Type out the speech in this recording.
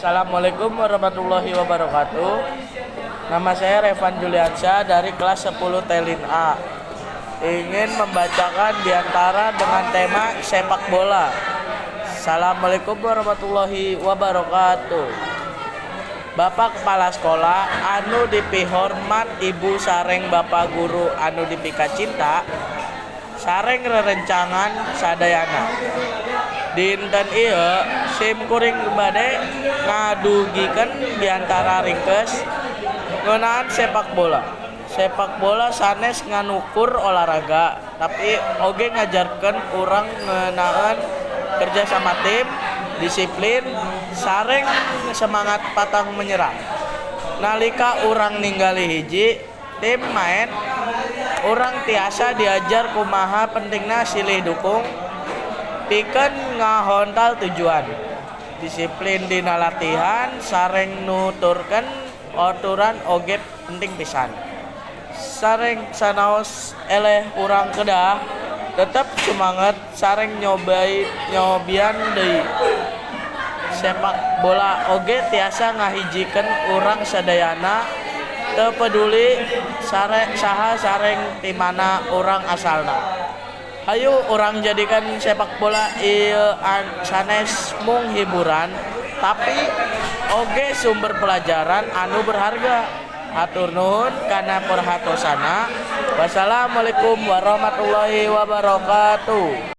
Assalamualaikum warahmatullahi wabarakatuh. Nama saya Revan Juliansyah dari kelas 10 Telin A. Ingin membacakan diantara dengan tema sepak bola. Assalamualaikum warahmatullahi wabarakatuh. Bapak Kepala Sekolah anu dipihormat Ibu sareng Bapak Guru anu dipika cinta sareng rerencangan sadayana. Dinten ieu sim kuring bade ngadugikeun diantara ringkes ngeunaan sepak bola. Sepak bola sanes nganukur olahraga, tapi oge ngajarkeun urang ngeunaan kerja sama tim, disiplin, sareng semangat patang menyerah. Nalika urang ningali hiji tim main, urang tiasa diajar kumaha pentingna silih dukung pikeun ngahontal tujuan. Disiplin dina latihan sareng nuturkeun aturan oge penting pisan. Sareng sanaos eleh urang kedah tetep semangat sareng nyobian deui. Sepak bola oge tiasa ngahijikeun urang sadayana teu peduli saha sareng ti mana urang asalna. Hayu urang jadikan sepak bola ieu sanes mung hiburan, tapi oge sumber pelajaran anu berharga. Hatur nuhun kana perhatosana. Wassalamualaikum warahmatullahi wabarakatuh.